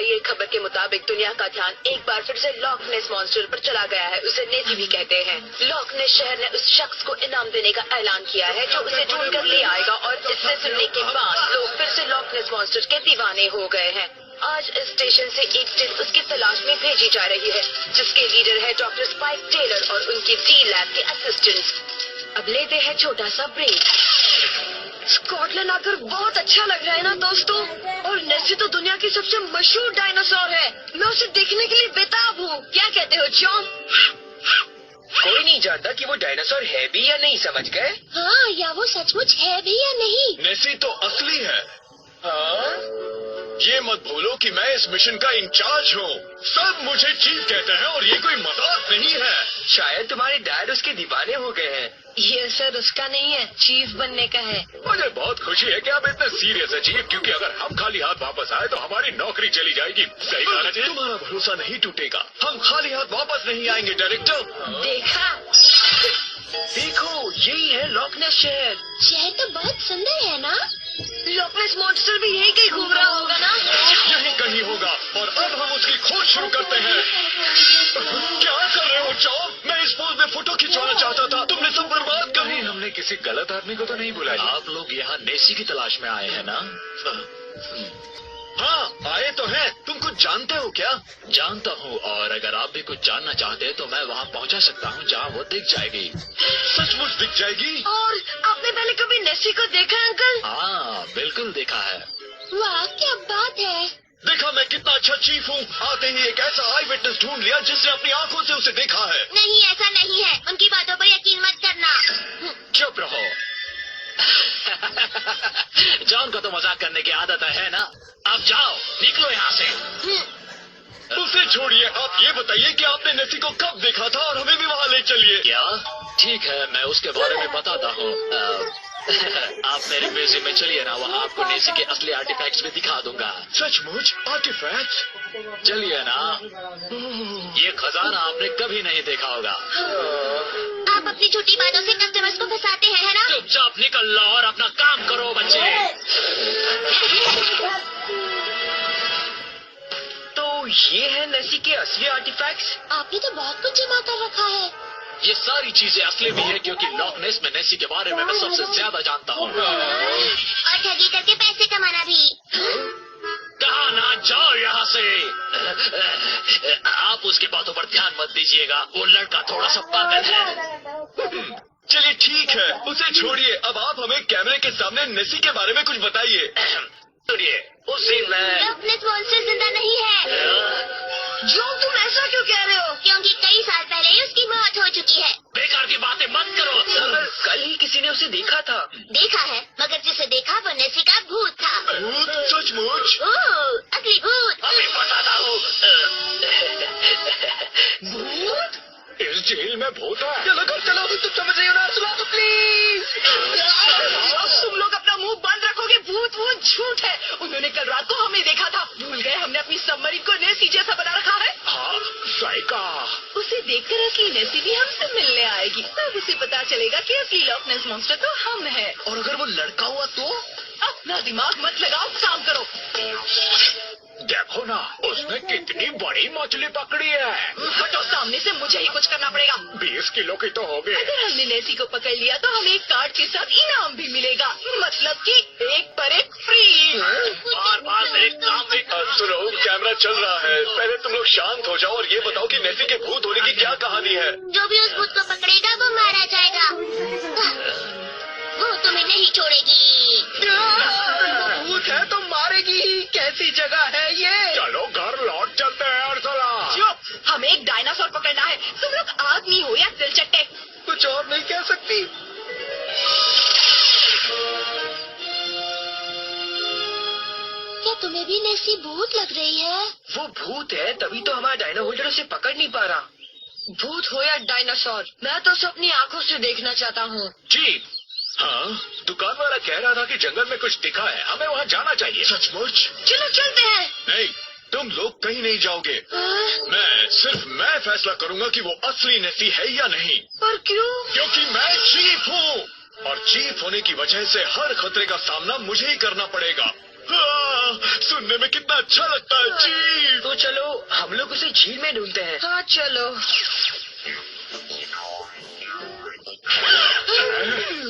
आई एक खबर के मुताबिक दुनिया का ध्यान एक बार फिर से लॉक नेस मॉन्स्टर पर चला गया है। उसे नेसी भी कहते हैं। लॉक नेस शहर ने उस शख्स को इनाम देने का ऐलान किया है जो उसे ढूंढ कर ले आएगा, और इससे सुनने के बाद लोग फिर से लॉक नेस मॉन्स्टर के दीवाने हो गए हैं। आज इस स्टेशन से एक टीम उसकी तलाश में भेजी जा रही है, जिसके लीडर है डॉक्टर स्पाइक टेलर और उनकी डी लैब के असिस्टेंट्स। अब लेते हैं छोटा सा ब्रेक। स्कॉटलैंड आकर बहुत अच्छा लग रहा है ना दोस्तों। और नेसी तो दुनिया की सबसे मशहूर डायनासोर है। मैं उसे देखने के लिए बेताब हूँ। क्या कहते हो जॉन? कोई नहीं जानता कि वो डायनासोर है भी या नहीं, समझ गए? हाँ, या वो सचमुच है भी या नहीं। नेसी तो असली है। हाँ? ये मत भूलो कि मैं इस मिशन का इंचार्ज हूँ। सब मुझे चीफ कहते हैं और ये कोई मजाक नहीं है। शायद तुम्हारे डैड उसके दीवाने हो गए हैं। ये सर उसका नहीं है, चीफ बनने का है। मुझे बहुत खुशी है कि आप इतने सीरियस है चीफ, क्योंकि अगर हम खाली हाथ वापस आए तो हमारी नौकरी चली जाएगी। सही कहा ना चीफ? तुम्हारा भरोसा नहीं टूटेगा। हम खाली हाथ वापस नहीं आएंगे डायरेक्टर। देखा? देखो, यही है लॉक नेस शहर। शहर तो बहुत सुंदर है ना। लॉक नेस मॉन्स्टर भी यही कहीं घूम रहा होगा ना। यही कहीं होगा, और अब हम उसकी खोज शुरू करते हैं। क्या कर रहे हो जॉन? मैं इस पोज में फोटो खिंचवाना चाहता था, तुमने सब बर्बाद कर दी। हमने किसी गलत आदमी को तो नहीं बुलाया। आप लोग यहाँ नेसी की तलाश में आए हैं ना? हाँ, आए तो हैं। तुम कुछ जानते हो क्या? जानता हूँ, और अगर आप भी कुछ जानना चाहते हैं तो मैं वहाँ पहुँचा सकता हूँ जहाँ वो दिख जाएगी। सचमुच दिख जाएगी? और आपने पहले कभी नेसी को देखा है अंकल? हाँ, बिल्कुल देखा है। वाह, क्या बात है। देखा मैं कितना अच्छा चीफ हूँ। आते ही एक ऐसा आई विटनेस ढूंढ लिया जिसने अपनी आंखों से उसे देखा है। नहीं, ऐसा नहीं है। उनकी बातों पर यकीन मत करना। चुप रहो। जॉन को तो मजाक करने की आदत है ना। अब जाओ, निकलो यहाँ से। उसे छोड़िए, आप ये बताइए कि आपने नेसी को कब देखा था और हमें भी वहाँ ले चलिए। क्या? ठीक है, मैं उसके बारे में बताता हूँ। आप मेरे म्यूजियम में चलिए ना, वहाँ आपको नेसी के असली आर्टिफैक्ट्स भी दिखा दूंगा। सचमुच? आर्टिफैक्ट्स? चलिए ना, ये खजाना आपने कभी नहीं देखा होगा। आप अपनी छोटी बातों से कस्टमर्स को फंसाते हैं, है ना? चुपचाप निकल लो और अपना काम करो बच्चे। तो ये है नेसी के असली आर्टिफैक्ट्स। आपने तो बहुत कुछ जमा कर रखा है। ये सारी चीजें असली भी है, क्योंकि लॉक नेस में नेसी के बारे में मैं सबसे ज्यादा जानता हूँ। और ठगी करके पैसे कमाना भी। कहा ना, जाओ यहाँ से। आप उसकी बातों पर ध्यान मत दीजिएगा, वो लड़का थोड़ा सा पागल है। चलिए ठीक है, उसे छोड़िए। अब आप हमें कैमरे के सामने नेसी के बारे में कुछ बताइए। सुनिए, उस दिन मैं लॉक नेस मॉन्स्टर जिंदा नहीं है। जो तुम ऐसा क्यों कह रहे हो? क्योंकि कई साल पहले ही उसकी मौत हो चुकी है। बेकार की बातें मत करो। मगर कल ही किसी ने उसे देखा था। देखा है, मगर जिसे देखा वो नेसी का भूत था। भूत? सचमुच? ओह, असली भूत। अभी बताता हूँ। भूत? इस जेल में भूत है? चलो घर चलो, तुम समझ रही हो ना? सुना तो प्लीज। तुम लोग अपना मुंह बंद रखोगे। भूत वो झूठ है। उन्होंने कल रात को हमें देखा था। भूल गए हमने अपनी सबमरीन को नेसी जैसा बना रखा है। हाँ, सही कहा। उसे देखकर असली नेसी भी हमसे मिलने आएगी। तब उसे पता चलेगा कि असली लॉक नेस मॉन्स्टर तो हम है। और अगर वो लड़का हुआ तो? अपना दिमाग मत लगाओ, काम करो। देखो ना, उसने कितनी बड़ी मछली पकड़ी है। हटो सामने से, मुझे ही कुछ करना पड़ेगा। 20 किलो की तो होगी। अगर हमने नेसी को पकड़ लिया तो हमें एक कार्ड के साथ इनाम भी मिलेगा। मतलब कि एक पर एक फ्री। बार बार मेरे काम में सुनो, कैमरा चल रहा है। पहले तुम लोग शांत हो जाओ और ये बताओ कि नेसी के भूत होने की क्या कहानी है। जो भी उस भूत को पकड़ेगा वो मारा जाएगा। वो तुम्हें नहीं छोड़ेगी। भूत है तो मारेगी ही। कैसी जगह है ये? चलो घर लौट चलते हैं अर्सला। चुप, हमें एक डायनासोर पकड़ना है। तुम लोग आदमी हो या दिलचट्टे? कुछ और नहीं कह सकती। क्या तुम्हें भी नेसी भूत लग रही है? वो भूत है, तभी तो हमारा डायनो होल्डर उसे पकड़ नहीं पा रहा। भूत हो या डायनासोर, मैं तो उसे अपनी आंखों से देखना चाहता हूँ। जी हाँ, दुकान वाला कह रहा था कि जंगल में कुछ दिखा है, हमें वहाँ जाना चाहिए। सचमुच? चलो चलते हैं। नहीं, तुम लोग कहीं नहीं जाओगे। सिर्फ मैं फैसला करूंगा कि वो असली नेसी है या नहीं। पर क्यों? क्योंकि मैं चीफ हूँ, और चीफ होने की वजह से हर खतरे का सामना मुझे ही करना पड़ेगा। सुनने में कितना अच्छा लगता है चीफ। तो चलो हम लोग उसे झील में ढूंढते हैं। हाँ चलो।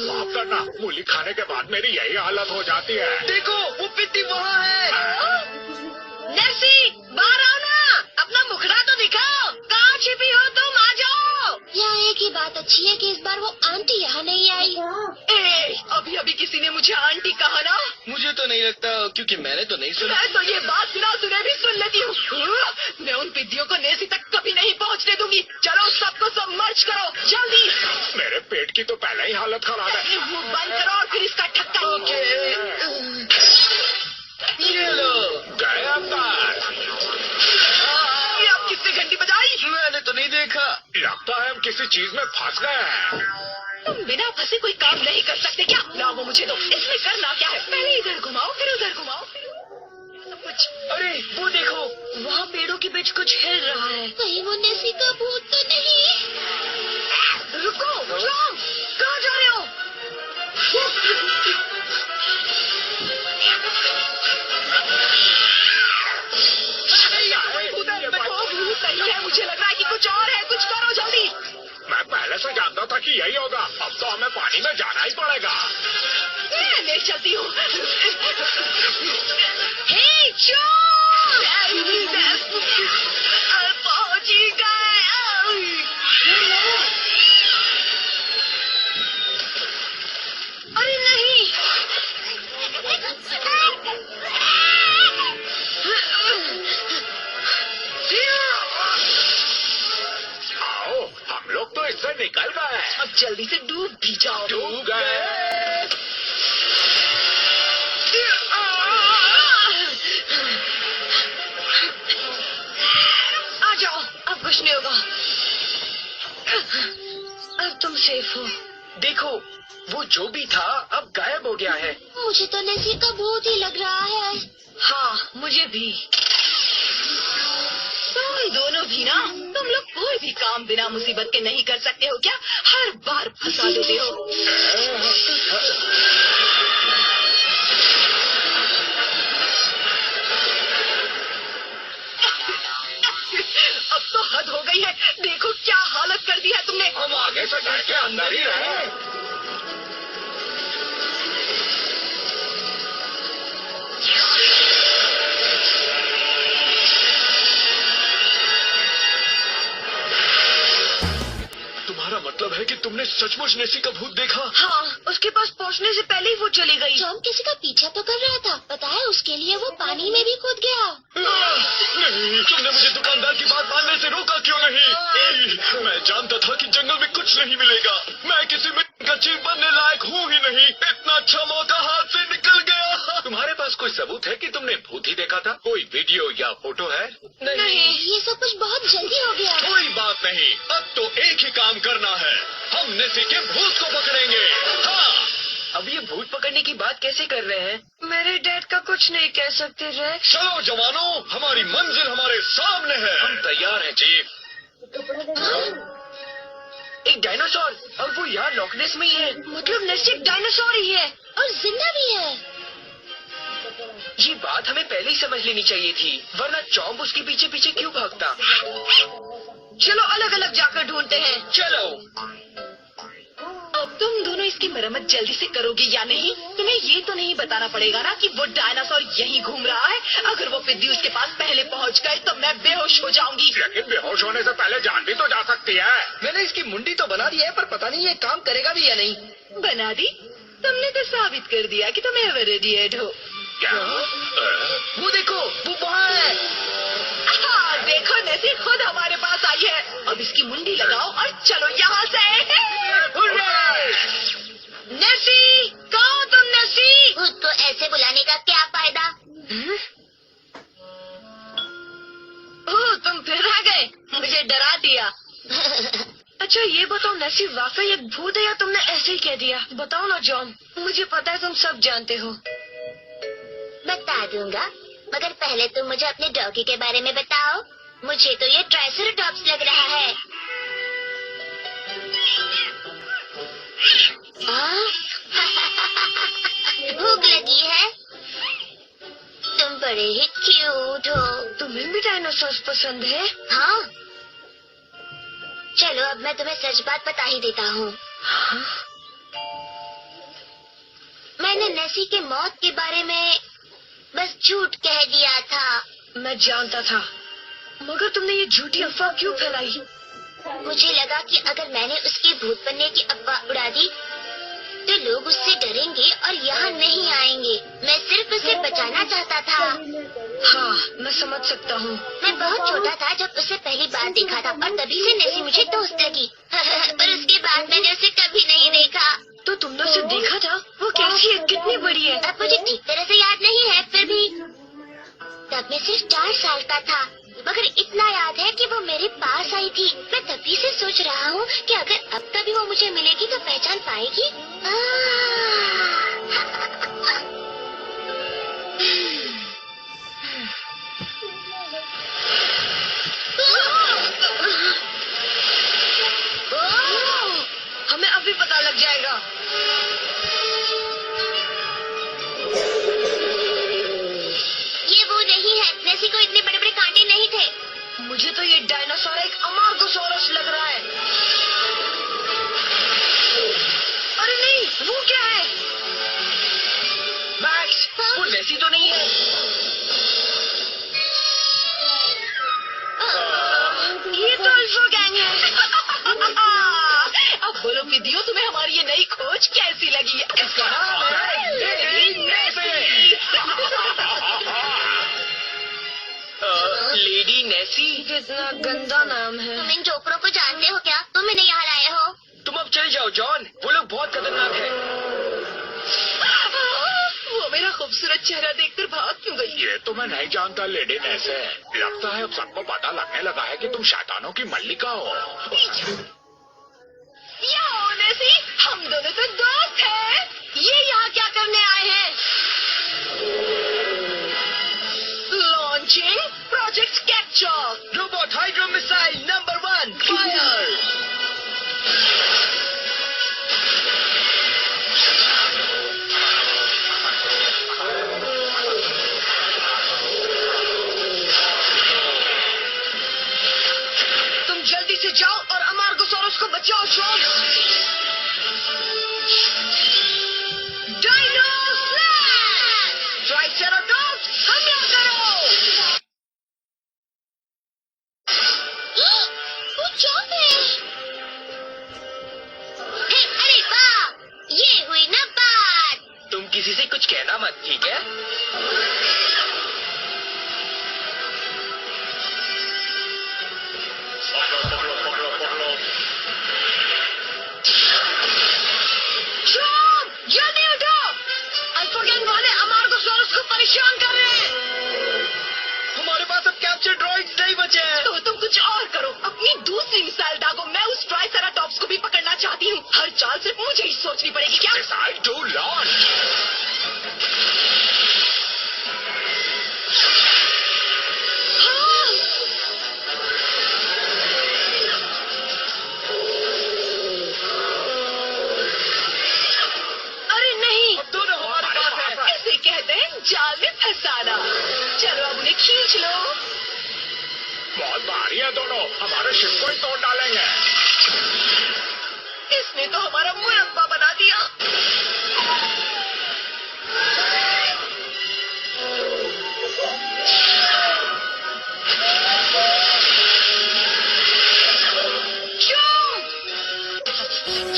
माफ करना, मूली खाने के बाद मेरी यही हालत हो जाती है। देखो वो पिद्दी वहाँ है। नेसी बाहर आओ ना, अपना मुखड़ा तो दिखाओ। कहाँ छिपी हो तुम? आ जाओ। यहाँ एक ही बात अच्छी है कि इस बार वो आंटी यहाँ नहीं आई। अभी अभी किसी ने मुझे आंटी कहा ना। मुझे तो नहीं लगता, क्योंकि मैंने तो नहीं सुना। मैं तो ये बात बिना सुने भी सुन लेती हूँ। मैं उन पिद्दियों को नेसी तक कभी नहीं पहुँचने दूंगी। चलो सबको सब मर्ज करो जल्दी। मेरे पेट की तो पहले ही हालत खराब है। मुंह बंद करो और फिर इसका ठक्का। ये लो गए अंदर। ये आप कितने घंटी बजाई? मैंने तो नहीं देखा। लगता है हम किसी चीज में फंस गए हैं। तुम बिना फंसे कोई काम नहीं कर सकते क्या? ना वो मुझे दो। इसमें करना क्या है? पहले इधर घुमाओ फिर उधर घुमाओ फिर सब कुछ। अरे वो देखो, वहाँ पेड़ों के बीच कुछ हिल रहा है। कहीं वो नेसी का भूत तो नहीं? रुको टॉम, कहाँ जा रहे हो? भूत नहीं है, मुझे लग रहा है कि कुछ और है। कुछ करो जल्दी। मैं पहले से जानता था कि यही होगा। अब तो हमें पानी में जाना ही पड़ेगा। मैं ले चलती हूँ। हे पहुँच ही गए। अरे नहीं। आओ, हम लोग तो इससे निकल गए। अब जल्दी से डूब भी जाओ। डूब गए। आ जाओ, अब कुछ नहीं होगा। अब तुम सेफ हो। देखो वो जो भी था अब गायब हो गया है। मुझे तो नेसी का भूत ही लग रहा है। हाँ मुझे भी। तुम दोनों भी ना, तुम लोग कोई भी काम बिना मुसीबत के नहीं कर सकते हो क्या? हर बार फंसा देते हो। अब तो हद हो गई है। देखो क्या हालत कर दी है तुमने। हम आगे से डर के अंदर ही रहे। तुम्हारा मतलब है कि तुमने सचमुच नेसी का भूत देखा? हाँ, उसके पास पहुँचने से पहले ही वो चली गई। टॉम किसी का पीछा तो कर रहा था, पता है उसके लिए वो पानी में भी कूद गया। नहीं, तुमने मुझे दुकानदार की बात मानने से रोका क्यों नहीं? मैं जानता था कि जंगल में कुछ नहीं मिलेगा। मैं किसी में का चीफ बनने लायक हूँ ही नहीं। इतना अच्छा मौका हाथ से निकल गया। तुम्हारे पास कोई सबूत है कि तुमने भूत ही देखा था? कोई वीडियो या फोटो है? नहीं। ये सब कुछ बहुत जल्दी हो गया। कोई बात नहीं, अब तो एक ही काम करना है। हम नेसी के भूत को पकड़ेंगे। हाँ, अब ये भूत पकड़ने की बात कैसे कर रहे हैं? मेरे डैड का कुछ नहीं कह सकते रेक्स। चलो जवानों, हमारी मंजिल हमारे सामने है। हम तैयार हैं चीफ। एक डायनासोर, और वो यहाँ लॉकनेस में ही है। मतलब नेसी डायनासोर ही है और जिंदा भी है। ये बात हमें पहले ही समझ लेनी चाहिए थी, वरना चॉम्प उसके पीछे पीछे क्यों भागता? चलो अलग अलग जाकर ढूंढते हैं। चलो। अब तुम दोनों इसकी मरम्मत जल्दी से करोगे या नहीं? तुम्हें ये तो नहीं बताना पड़ेगा ना कि वो डायनासोर यहीं घूम रहा है। अगर वो पिद्दी उसके पास पहले पहुंच गए तो मैं बेहोश हो जाऊंगी। लेकिन बेहोश होने से पहले जान भी तो जा सकती है। मैंने इसकी मुंडी तो बना दी है, पर पता नहीं ये काम करेगा भी या नहीं। बना दी? तुमने तो साबित कर दिया कि तुम एवरेडिएट हो। क्या? वो देखो, वो वहाँ है। देखो नेसी खुद हमारे पास आई है। अब इसकी मुंडी लगाओ और चलो यहाँ से। नेसी, कहाँ हो तुम नेसी? भूत को ऐसे बुलाने का क्या फायदा? ओह, तुम फिर आ गए, मुझे डरा दिया। अच्छा ये बताओ नेसी वाकई एक भूत है या तुमने ऐसे ही कह दिया? बताओ ना जॉन, मुझे पता है तुम सब जानते हो। बता दूंगा, मगर पहले तुम मुझे अपने डॉगी के बारे में बताओ। मुझे तो ये ट्राइसेराटॉप्स लग रहा है। भूख लगी है? तुम बड़े ही क्यूट हो। तुम्हें भी डायनासोर पसंद है? हाँ, चलो अब मैं तुम्हें सच बात बता ही देता हूँ। मैंने नेसी के मौत के बारे में बस झूठ कह दिया था। मैं जानता था, मगर तुमने ये झूठी अफवाह क्यों फैलाई? मुझे लगा कि अगर मैंने उसके भूत बनने की अफवाह उड़ा दी तो लोग उससे डरेंगे और यहाँ नहीं आएंगे। मैं सिर्फ उसे बचाना चाहता था। हाँ, मैं समझ सकता हूँ। मैं बहुत छोटा था जब उसे पहली बार देखा था और तभी से नेसी मुझे दोस्त लगी। पर उसके बाद मैंने उसे कभी नहीं देखा। तो तुमने उसे देखा था? वो कैसी है, कितनी बड़ी है? अब मुझे ठीक तरह से याद नहीं है, फिर भी तब मैं सिर्फ 4 साल का था। मगर इतना याद है कि वो मेरे पास आई थी। मैं तभी से सोच रहा हूँ कि अगर अब कभी वो मुझे मिलेगी तो पहचान पाएगी। हमें अभी पता लग जाएगा। ये वो नहीं है। नेसी को इतने बड़े बड़े कांटे नहीं थे। मुझे तो ये डायनासोर एक अमार्गोसोरस लग रहा है। अरे नहीं, वो क्या है? मैक्स, वो नेसी तो नहीं है? ये तो अल्फा गैंग है। अब बोलो विदियो, तुम्हें हमारी ये नई खोज कैसी लगी? इसका नाम है लेडी नेसी। लेडी नेसी? कितना गंदा नाम है। तुम इन जोकरों को जानते हो क्या? तुम इन्हें यहाँ लाए हो? तुम अब चले जाओ जॉन, वो लोग बहुत खतरनाक है। वो मेरा खूबसूरत चेहरा देखकर भाग क्यों गई? ये तो मैं नहीं जानता लेडी नेसे। लगता है अब सबको पता लगने लगा है कि तुम शैतानों की मल्लिका हो। याओ नेसी, हम दोनों तो दोस्त हैं। ये यहाँ क्या करने आए हैं? Launching project capture. Robot hydro missile number 1 fire. तुम जल्दी से जाओ और अमार्गोसोरस को बचाओ शॉप। Dino slash! ट्राइसेराटॉप्स हमला करो! वो चौप है। हे, अरे वाह! ये हुई ना बात। तुम किसी से कुछ कहना मत, ठीक है? शॉप! जल्दी उठो! अल्फा गैंग वाले अमार्गोसोरस को परेशान कर रहे हैं। हमारे पास अब कैप्चर ड्रॉइड्स नहीं बचे हैं। तो तुम कुछ और करो। अपनी दूसरी मिसाइल दागो। मैं उस ट्राइसेराटॉप्स को भी पकड़ना चाहती हूँ। हर चाल सिर्फ मुझे ही सोचनी पड़ेगी क्या? Decide to launch. अरे नहीं! अब दोनों हमारे पास है। इसे कहते हैं जाल में फंसाना। चलो अब उन्हें खींच लो। बहुत भारी है दोनों, हमारे शिप को ही तोड़ डालेंगे। इसने तो हमारा मुरब्बा बना दिया।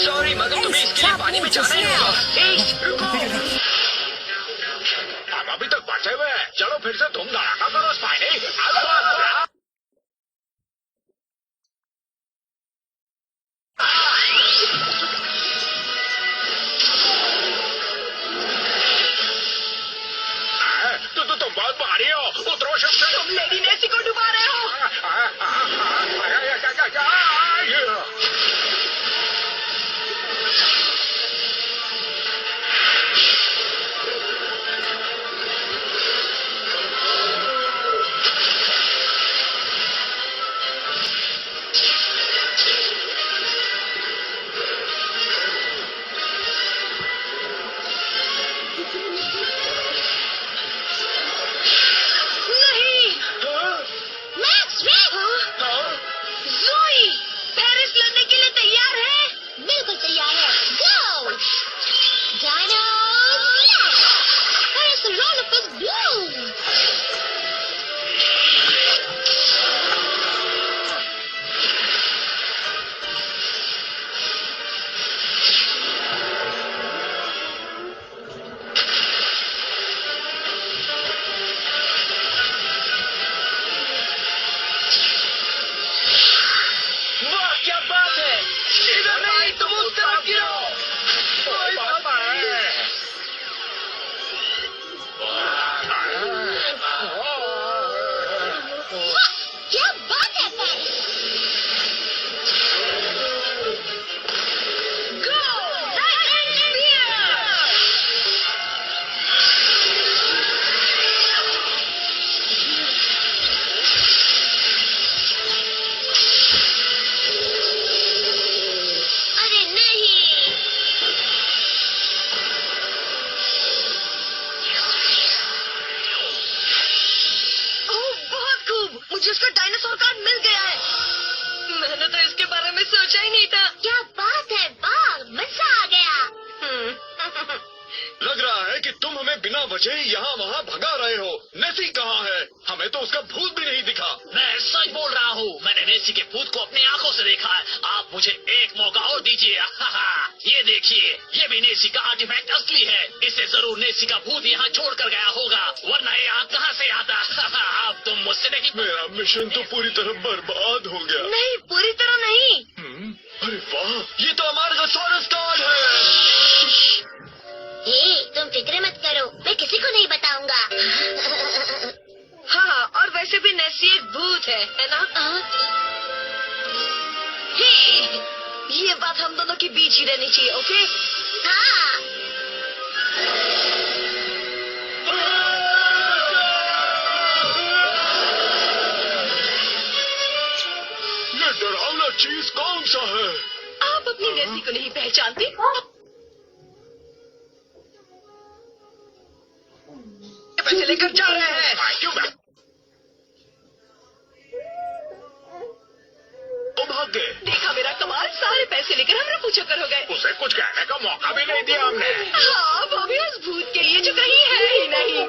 सॉरी, मगर तुम्हें इसके लिए पानी में जाना ही होगा। रुको। हम अभी तक बचे हुए हैं। चलो फिर से धूम धड़ाका करो स्पाइनी। तो तुम बहुत भारी हो। उतरो शिप से। तुम लेडी नेसी को डुबा रहे हो। सोचा ही नहीं था। क्या बात है, वाह, मजा आ गया। लग रहा है कि तुम हमें बिना वजह यहाँ वहाँ भगा रहे हो। नेसी कहाँ है? हमें तो उसका भूत भी नहीं दिखा। मैं सच बोल रहा हूँ, मैंने नेसी के भूत को अपनी आंखों से देखा है। आप मुझे एक मौका और दीजिए। ये देखिए, ये भी नेसी का आर्टिफैक्ट असली है। इसे जरूर नेसी का भूत यहाँ छोड़ कर गया होगा, वरना ये यहाँ कहाँ से आता। अब तुम मुझसे नहीं। मेरा मिशन तो पूरी तरह बर्बाद हो गया। नहीं, पूरी तरह नहीं। अरे वाह, ये तो हमारा सोरस कार्ड है। तुम फिक्र मत करो, मैं किसी को नहीं बताऊंगा। हाँ, और वैसे भी नेसी एक भूत है ना? हे, ये बात हम दोनों के बीच ही रहनी चाहिए, ओके? हाँ, ये डरावना चीज कौन सा है? आप अपनी नेसी को नहीं पहचानते? पैसे लेकर जा रहे हैं। वो भाग गए। देखा मेरा कमाल, सारे पैसे लेकर हम रफू चक्कर हो गए। उसे कुछ कहने का मौका भी नहीं दिया हमने। हाँ, वो भी उस भूत के लिए जो कहीं है ही नहीं।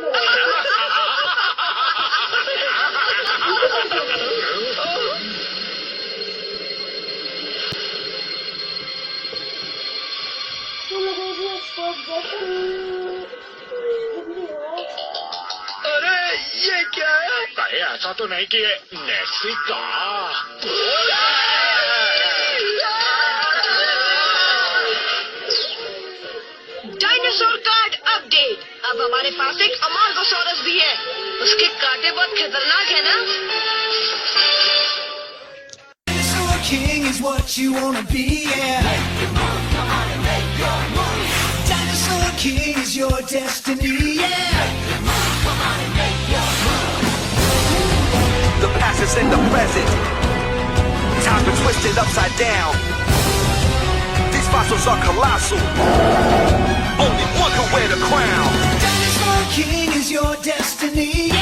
अरे ये क्या है? कहीं ऐसा तो नहीं कि ये नेसी का? Dinosaur card update. अब हमारे पास एक अमार्गोसोरस भी है। उसके कांटे बहुत खतरनाक है ना? Dinosaur King is what you wanna be, yeah. Dinosaur King is your destiny, yeah. The past is in the present. Time to twist it upside down. These fossils are colossal. Only one can wear the crown. Dinosaur King is your destiny,